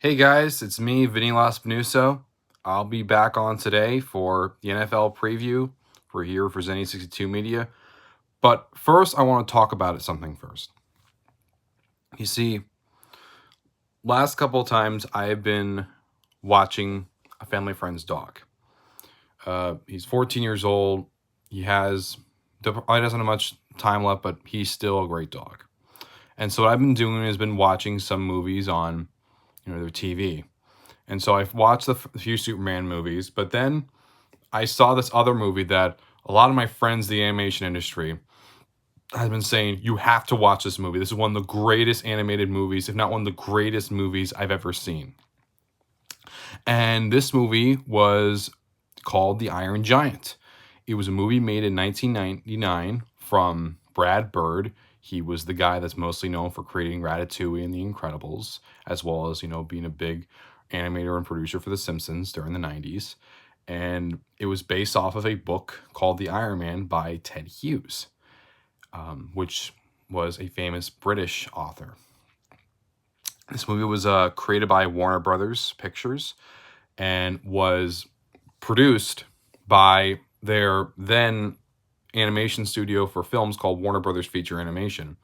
Hey guys, it's me, Vinny Lospinuso. I'll be back on today for the NFL preview. We're here for Zenny 62 Media. But first, I want to talk about something first. You see, last couple of times I have been watching a family friend's dog. He's 14 years old. He doesn't have much time left, but he's still a great dog. And so what I've been doing is been watching some movies on their TV. And so I've watched a few Superman movies, but then I saw this other movie that a lot of my friends in the animation industry have been saying, you have to watch this movie. This is one of the greatest animated movies, if not one of the greatest movies I've ever seen. And this movie was called The Iron Giant. It was a movie made in 1999 from Brad Bird. He was the guy that's mostly known for creating Ratatouille and The Incredibles, as well as, being a big animator and producer for The Simpsons during the 90s. And it was based off of a book called The Iron Man by Ted Hughes, which was a famous British author. This movie was created by Warner Brothers Pictures and was produced by their then animation studio for films called Warner Brothers Feature Animation.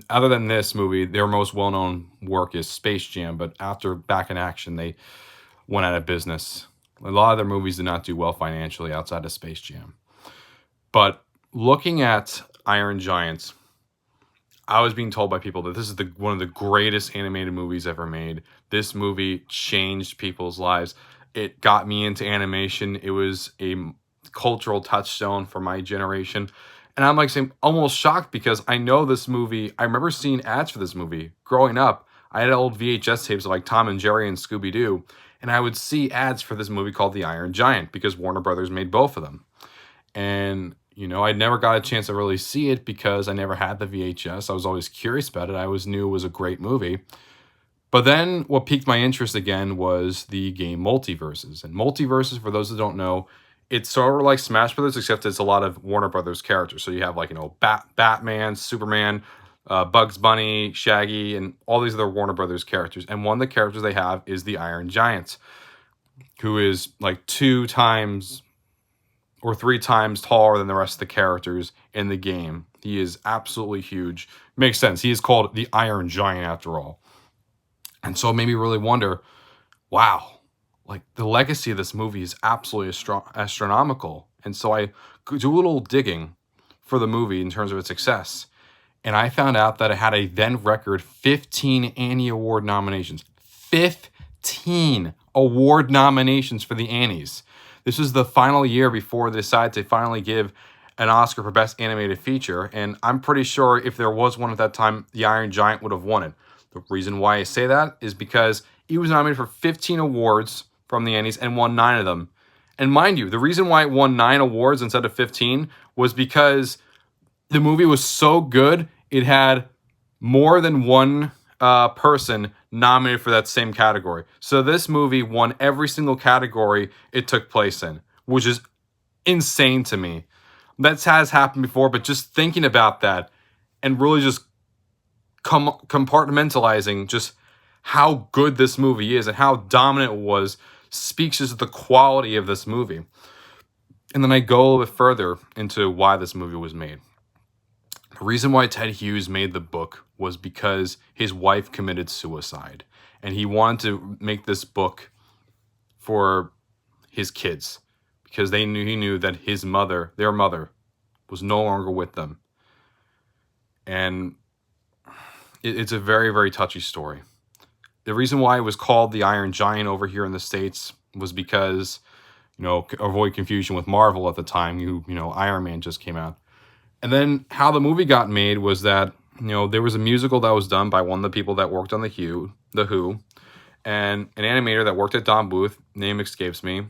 Other than this movie, their most well-known work is Space Jam, but after Back in Action, they went out of business. A lot of their movies did not do well financially outside of Space Jam. But looking at Iron Giant, I was being told by people that this is one of the greatest animated movies ever made. This movie changed people's lives. It got me into animation. It was a cultural touchstone for my generation. And I'm almost shocked because I know this movie. I remember seeing ads for this movie growing up. I had old VHS tapes of like Tom and Jerry and Scooby-Doo. And I would see ads for this movie called The Iron Giant because Warner Brothers made both of them. And I never got a chance to really see it because I never had the VHS. I was always curious about it. I always knew it was a great movie. But then what piqued my interest again was the game Multiverses. And Multiverses, for those that don't know, it's sort of like Smash Brothers, except it's a lot of Warner Brothers characters. So you have Batman, Superman, Bugs Bunny, Shaggy, and all these other Warner Brothers characters. And one of the characters they have is the Iron Giant, who is like 2 times or 3 times taller than the rest of the characters in the game. He is absolutely huge. Makes sense. He is called the Iron Giant after all. And so it made me really wonder, wow, like the legacy of this movie is absolutely astronomical. And so I do a little digging for the movie in terms of its success. And I found out that it had a then record 15 Annie Award nominations. 15 award nominations for the Annies. This was the final year before they decided to finally give an Oscar for Best Animated Feature. And I'm pretty sure if there was one at that time, The Iron Giant would have won it. The reason why I say that is because he was nominated for 15 awards from the Annies and won 9 of them. And mind you, the reason why it won 9 awards instead of 15 was because the movie was so good, it had more than one person nominated for that same category. So this movie won every single category it took place in, which is insane to me. That has happened before, but just thinking about that and really just compartmentalizing just how good this movie is and how dominant it was speaks just to the quality of this movie. And then I go a little bit further into why this movie was made. The reason why Ted Hughes made the book was because his wife committed suicide. And he wanted to make this book for his kids because he knew that their mother, was no longer with them. And it's a very, very touchy story. The reason why it was called the Iron Giant over here in the States was because, avoid confusion with Marvel at the time, Iron Man just came out. And then how the movie got made was that, there was a musical that was done by one of the people that worked on The Who, and an animator that worked at Don Bluth, name escapes me,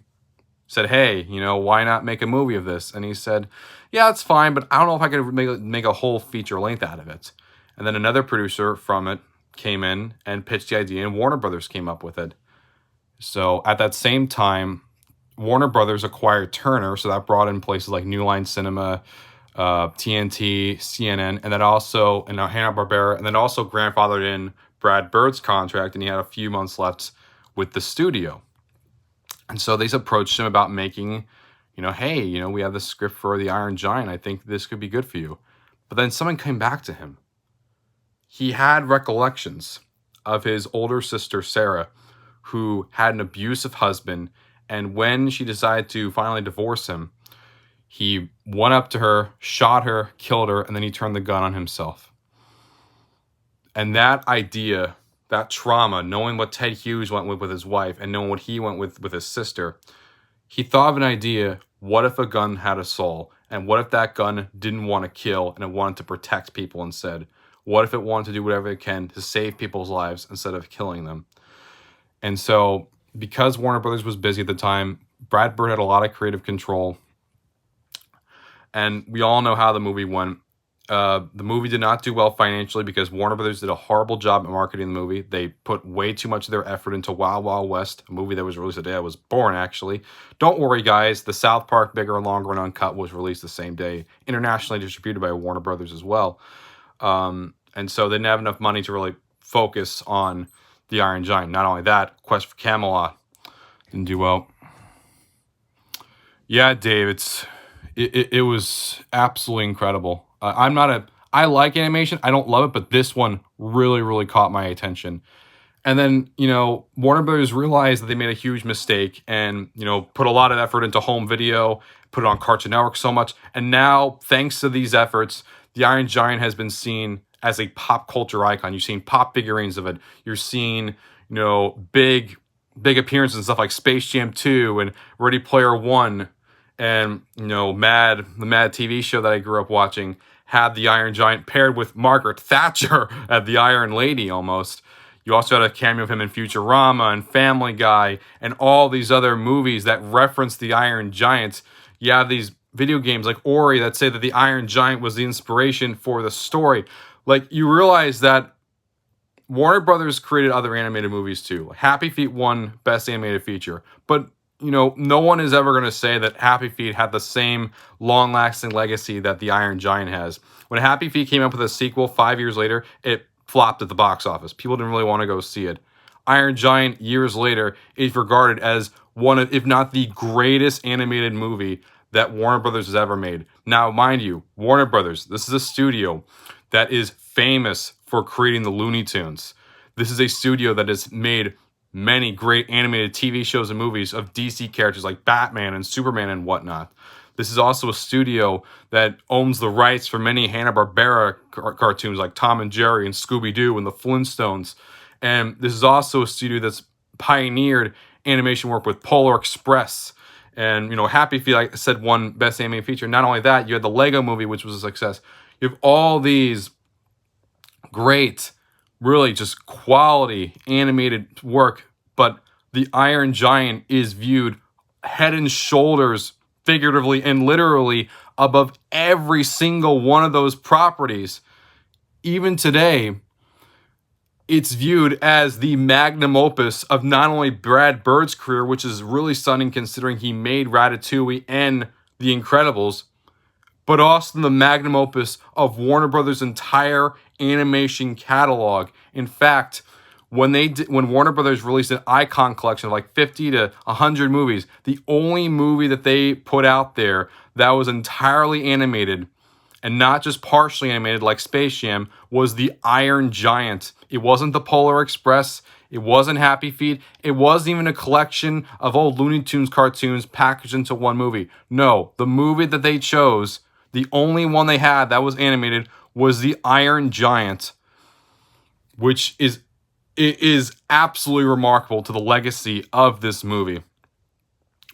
said, hey, why not make a movie of this? And he said, yeah, it's fine, but I don't know if I could make a whole feature length out of it. And then another producer from it came in and pitched the idea, and Warner Brothers came up with it. So at that same time, Warner Brothers acquired Turner, so that brought in places like New Line Cinema, TNT, CNN, and then also Hanna-Barbera, and then also grandfathered in Brad Bird's contract, and he had a few months left with the studio. And so they approached him about making, hey, we have this script for The Iron Giant. I think this could be good for you. But then someone came back to him. He had recollections of his older sister, Sarah, who had an abusive husband. And when she decided to finally divorce him, he went up to her, shot her, killed her, and then he turned the gun on himself. And that idea, that trauma, knowing what Ted Hughes went with his wife and knowing what he went with his sister, he thought of an idea: what if a gun had a soul? And what if that gun didn't want to kill and it wanted to protect people instead? What if it wanted to do whatever it can to save people's lives instead of killing them? And so, because Warner Brothers was busy at the time, Brad Bird had a lot of creative control. And we all know how the movie went. The movie did not do well financially because Warner Brothers did a horrible job at marketing the movie. They put way too much of their effort into Wild Wild West, a movie that was released the day I was born, actually. Don't worry, guys. The South Park Bigger, Longer, and Uncut was released the same day, internationally distributed by Warner Brothers as well. And so they didn't have enough money to really focus on The Iron Giant. Not only that, Quest for Camelot didn't do well. Yeah, Dave, it was absolutely incredible. I like animation. I don't love it, but this one really, really caught my attention. And then, Warner Brothers realized that they made a huge mistake and, put a lot of effort into home video, put it on Cartoon Network so much. And now, thanks to these efforts, The Iron Giant has been seen as a pop culture icon. You've seen pop figurines of it. You're seeing, big appearances and stuff like Space Jam 2 and Ready Player One. And, the Mad TV show that I grew up watching had the Iron Giant paired with Margaret Thatcher at the Iron Lady almost. You also had a cameo of him in Futurama and Family Guy and all these other movies that reference the Iron Giant. You have these video games like Ori that say that the Iron Giant was the inspiration for the story. Like, you realize that Warner Brothers created other animated movies too. Happy Feet won Best Animated Feature. But no one is ever going to say that Happy Feet had the same long-lasting legacy that the Iron Giant has. When Happy Feet came up with a sequel 5 years later, it flopped at the box office. People didn't really want to go see it. Iron Giant, years later, is regarded as one of, if not the greatest animated movie that Warner Brothers has ever made. Now, mind you, Warner Brothers, this is a studio that is famous for creating the Looney Tunes. This is a studio that has made many great animated TV shows and movies of DC characters like Batman and Superman and whatnot. This is also a studio that owns the rights for many Hanna-Barbera cartoons like Tom and Jerry and Scooby-Doo and the Flintstones. And this is also a studio that's pioneered animation work with Polar Express. And, Happy Feet, like I said, won Best Animated Feature. Not only that, you had the Lego Movie, which was a success. You have all these great, really just quality animated work, but the Iron Giant is viewed head and shoulders, figuratively and literally, above every single one of those properties. Even today, it's viewed as the magnum opus of not only Brad Bird's career, which is really stunning considering he made Ratatouille and The Incredibles, but also the magnum opus of Warner Brothers' entire animation catalog. In fact, when Warner Brothers released an icon collection of like 50 to 100 movies, the only movie that they put out there that was entirely animated and not just partially animated like Space Jam was the Iron Giant. It wasn't the Polar Express. It wasn't Happy Feet. It wasn't even a collection of old Looney Tunes cartoons packaged into one movie. No, the movie that they chose, the only one they had that was animated, was the Iron Giant, which is absolutely remarkable to the legacy of this movie.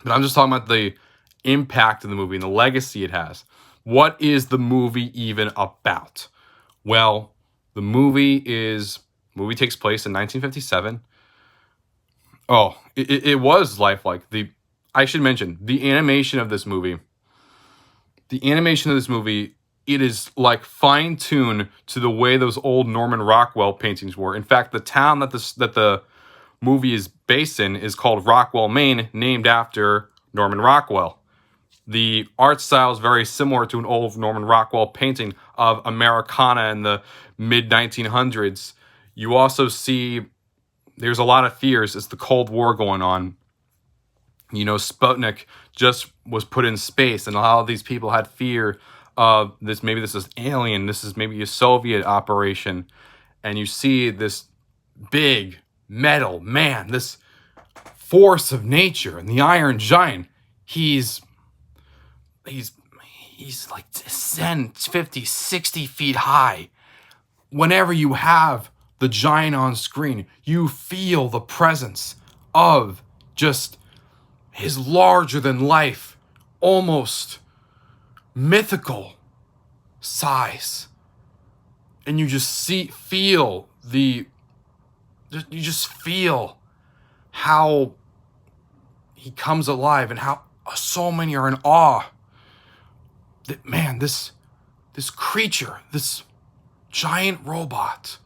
But I'm just talking about the impact of the movie and the legacy it has. What is the movie even about? Well, the movie takes place in 1957. Oh, it was lifelike. I should mention, the animation of this movie, it is like fine-tuned to the way those old Norman Rockwell paintings were. In fact, the town that the movie is based in is called Rockwell, Maine, named after Norman Rockwell. The art style is very similar to an old Norman Rockwell painting of Americana in the mid-1900s. You also see there's a lot of fears. It's the Cold War going on. Sputnik just was put in space, and a lot of these people had fear of this. Maybe this is alien. This is maybe a Soviet operation. And you see this big metal man, this force of nature, and the Iron Giant. He's like 10, 50, 60 feet high. Whenever you have the giant on screen, you feel the presence of just his larger than life, almost mythical size. And you just feel how he comes alive and how so many are in awe that, man, this creature, this giant robot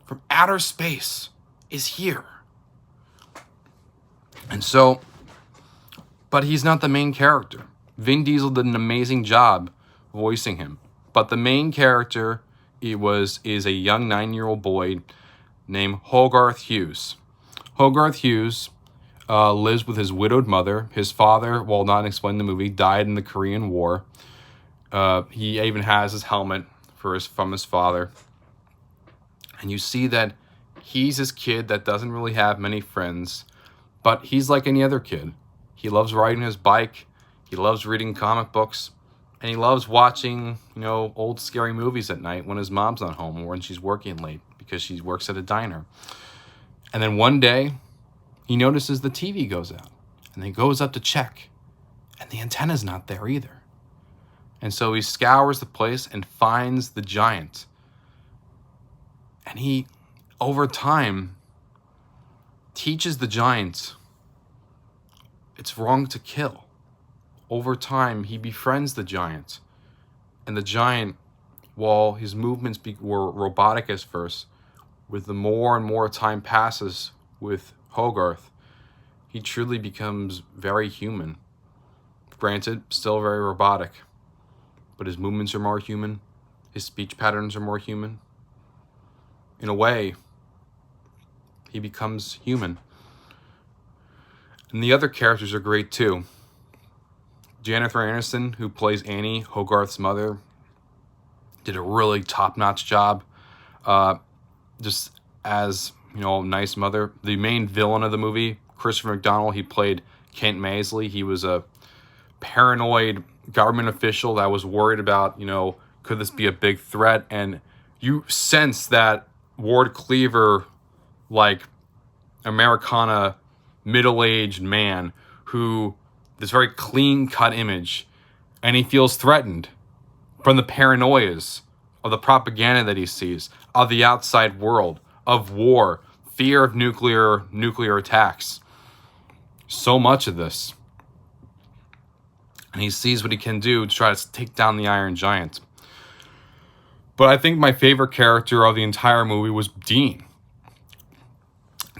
from outer space is here. And so, but he's not the main character. Vin Diesel did an amazing job voicing him. But the main character is a young 9-year-old boy named Hogarth Hughes. Hogarth Hughes lives with his widowed mother. His father, while not explained in the movie, died in the Korean War. He even has his helmet from his father. And you see that he's this kid that doesn't really have many friends, but he's like any other kid. He loves riding his bike, he loves reading comic books, and he loves watching, old scary movies at night when his mom's not home or when she's working late because she works at a diner. And then one day, he notices the TV goes out, and he goes up to check, and the antenna's not there either. And so he scours the place and finds the giant. And he, over time, teaches the giant it's wrong to kill. Over time, he befriends the giant. And the giant, while his movements were robotic at first, with the more and more time passes with Hogarth, he truly becomes very human. Granted, still very robotic, but his movements are more human. His speech patterns are more human. In a way, he becomes human. And the other characters are great too. Jennifer Aniston, who plays Annie, Hogarth's mother, did a really top-notch job. Just as, a nice mother. The main villain of the movie, Christopher McDonald, he played Kent Maisley. He was a paranoid government official that was worried about, could this be a big threat? And you sense that Ward Cleaver, like Americana middle-aged man who, this very clean-cut image, and he feels threatened from the paranoias of the propaganda that he sees, of the outside world, of war, fear of nuclear attacks. So much of this. And he sees what he can do to try to take down the Iron Giant. But I think my favorite character of the entire movie was Dean.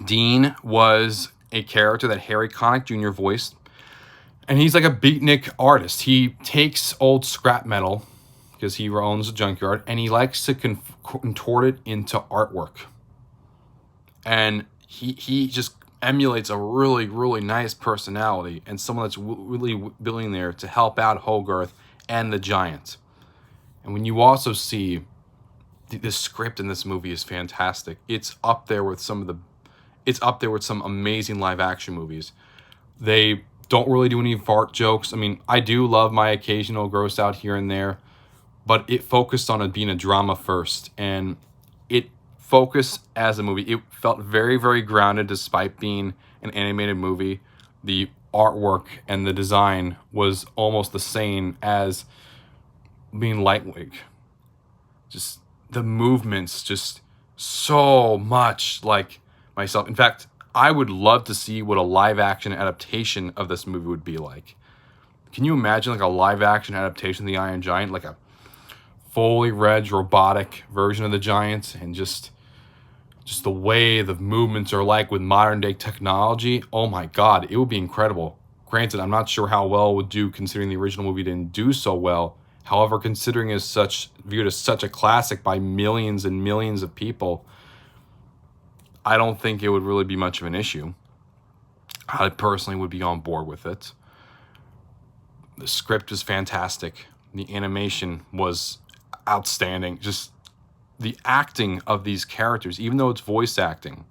Dean was a character that Harry Connick Jr. voiced. And he's like a beatnik artist. He takes old scrap metal, because he owns a junkyard, and he likes to contort it into artwork. And he just emulates a really, really nice personality and someone that's really willing there to help out Hogarth and the giant. And when you also see the script in this movie is fantastic. It's up there with some amazing live action movies. They don't really do any fart jokes. I mean, I do love my occasional gross out here and there, but it focused on it being a drama first, and it focused as a movie. It felt very, very grounded despite being an animated movie. The artwork and the design was almost the same as being lightweight. Just the movements, just so much like myself. In fact, I would love to see what a live action adaptation of this movie would be like. Can you imagine like a live action adaptation of the Iron Giant, like a fully reg robotic version of the Giant, and just the way the movements are like with modern day technology? Oh my God, it would be incredible. Granted, I'm not sure how well it would do considering the original movie didn't do so well. However, considering it's viewed as such a classic by millions and millions of people, I don't think it would really be much of an issue. I personally would be on board with it. The script is fantastic. The animation was outstanding. Just the acting of these characters, even though it's voice acting,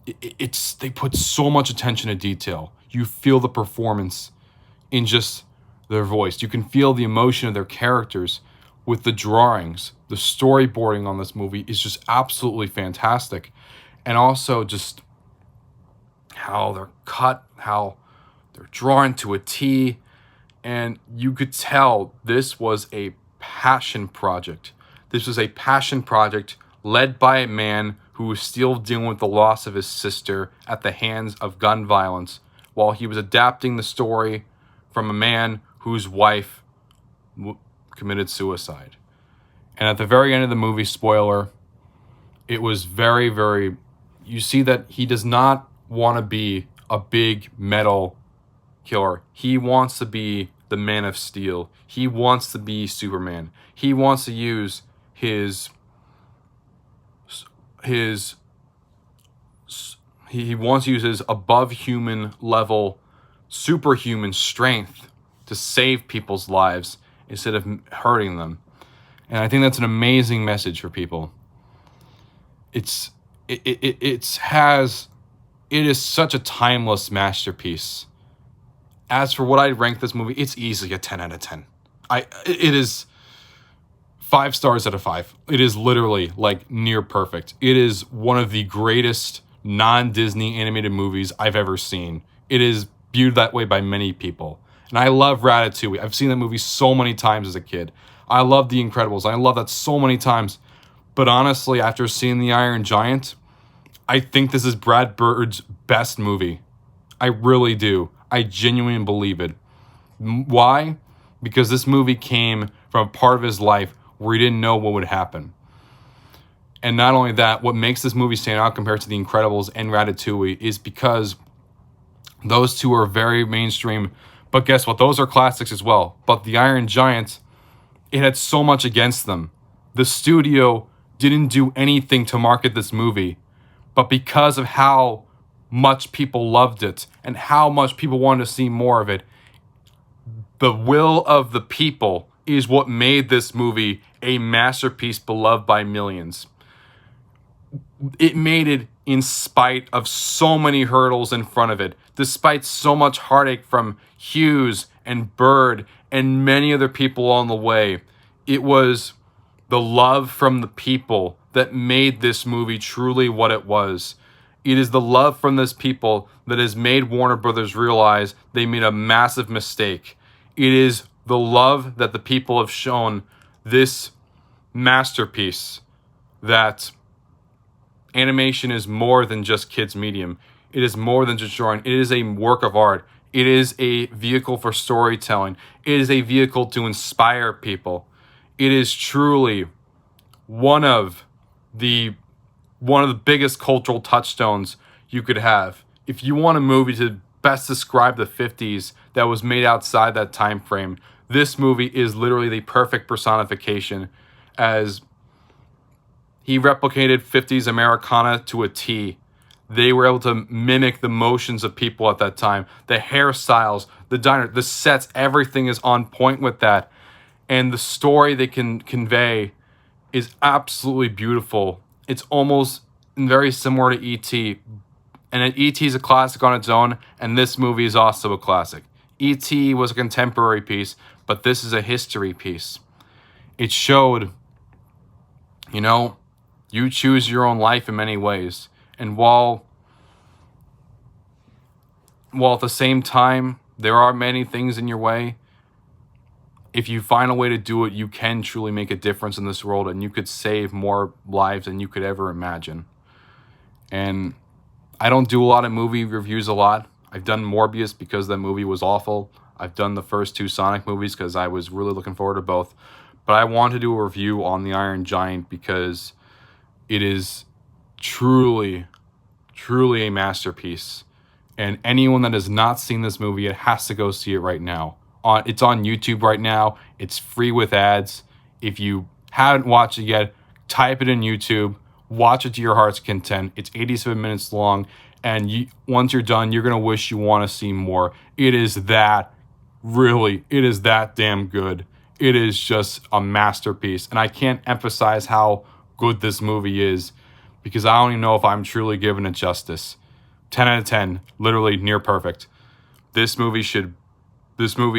they put so much attention to detail. You feel the performance in just their voice. You can feel the emotion of their characters with the drawings. The storyboarding on this movie is just absolutely fantastic. And also just how they're cut, how they're drawn to a T. And you could tell this was a passion project. This was a passion project led by a man who was still dealing with the loss of his sister at the hands of gun violence, while he was adapting the story from a man whose wife committed suicide. And at the very end of the movie, spoiler, it was very, very... You see that he does not want to be a big metal killer. He wants to be the Man of Steel. He wants to be Superman. He wants to use his above human level, superhuman strength to save people's lives instead of hurting them. And I think that's an amazing message for people. It is such a timeless masterpiece. As for what I'd rank this movie, it's easily a 10 out of 10. It is 5 stars out of 5. It is literally like near perfect. It is one of the greatest non-Disney animated movies I've ever seen. It is viewed that way by many people. And I love Ratatouille. I've seen that movie so many times as a kid. I love The Incredibles. I love that so many times. But honestly, after seeing The Iron Giant, I think this is Brad Bird's best movie. I really do. I genuinely believe it. Why? Because this movie came from a part of his life where he didn't know what would happen. And not only that, what makes this movie stand out compared to The Incredibles and Ratatouille is because those two are very mainstream. But guess what? Those are classics as well. But The Iron Giant, it had so much against them. The studio didn't do anything to market this movie. But because of how much people loved it and how much people wanted to see more of it, the will of the people is what made this movie a masterpiece beloved by millions. It made it in spite of so many hurdles in front of it, despite so much heartache from Hughes and Bird and many other people on the way. It was the love from the people that made this movie truly what it was. It is the love from this people that has made Warner Brothers realize they made a massive mistake. It is the love that the people have shown this masterpiece, that animation is more than just kids' medium. It is more than just drawing. It is a work of art. It is a vehicle for storytelling. It is a vehicle to inspire people. It is truly one of the biggest cultural touchstones you could have. If you want a movie to best describe the 50s that was made outside that time frame, this movie is literally the perfect personification, as he replicated 50s Americana to a T. They were able to mimic the motions of people at that time. The hairstyles, the diner, the sets, everything is on point with that. And the story they can convey is absolutely beautiful. It's almost very similar to E.T. And E.T. is a classic on its own, and this movie is also a classic. E.T. was a contemporary piece, but this is a history piece. It showed, you choose your own life in many ways. And while at the same time, there are many things in your way, if you find a way to do it, you can truly make a difference in this world, and you could save more lives than you could ever imagine. And I don't do a lot of movie reviews a lot. I've done Morbius because that movie was awful. I've done the first 2 Sonic movies because I was really looking forward to both. But I want to do a review on The Iron Giant because it is truly, truly a masterpiece. And anyone that has not seen this movie, it has to go see it right now. It's on YouTube right now. It's free with ads. If you haven't watched it yet, type it in YouTube. Watch it to your heart's content. It's 87 minutes long, and once you're done, you're going to wish you want to see more. It is that damn good. It is just a masterpiece, and I can't emphasize how good this movie is because I don't even know if I'm truly giving it justice. 10 out of 10, literally near perfect. This movie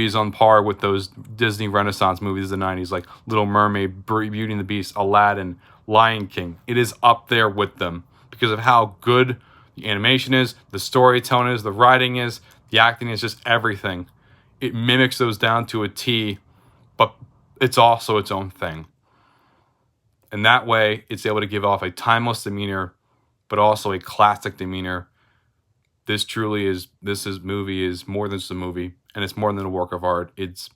is on par with those Disney Renaissance movies of the 90s, like Little Mermaid, Beauty and the Beast, Aladdin, Lion King. It is up there with them because of how good the animation is, the storytelling is, the writing is, the acting is, just everything. It mimics those down to a T, but it's also its own thing. And that way, it's able to give off a timeless demeanor, but also a classic demeanor. This movie is more than just a movie, and it's more than a work of art. It's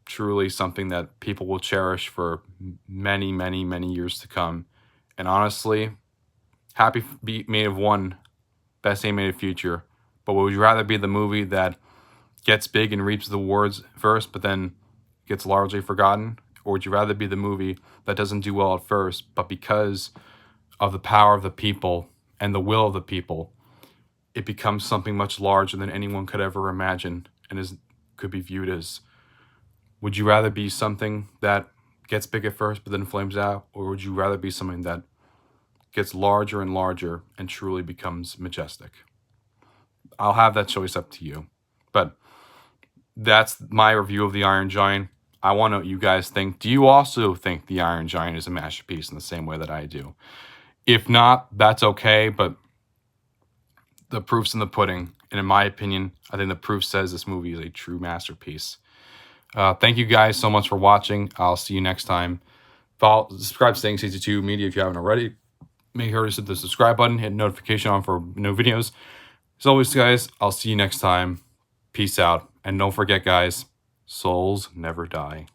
truly something that people will cherish for many, many, many years to come. And honestly, happy may have won Best Animated Feature. But would you rather be the movie that gets big and reaps the awards first, but then gets largely forgotten? Or would you rather be the movie that doesn't do well at first, but because of the power of the people and the will of the people, it becomes something much larger than anyone could ever imagine and could be viewed as? Would you rather be something that gets big at first but then flames out? Or would you rather be something that gets larger and larger and truly becomes majestic? I'll have that choice up to you. But that's my review of The Iron Giant. I want to know what you guys think. Do you also think The Iron Giant is a masterpiece in the same way that I do? If not, that's okay, but the proof's in the pudding. And in my opinion, I think the proof says this movie is a true masterpiece. Thank you guys so much for watching. I'll see you next time. Subscribe to Staying 62 Media if you haven't already. Make sure to hit the subscribe button, hit notification on for new videos. As always, guys, I'll see you next time. Peace out. And don't forget, guys, souls never die.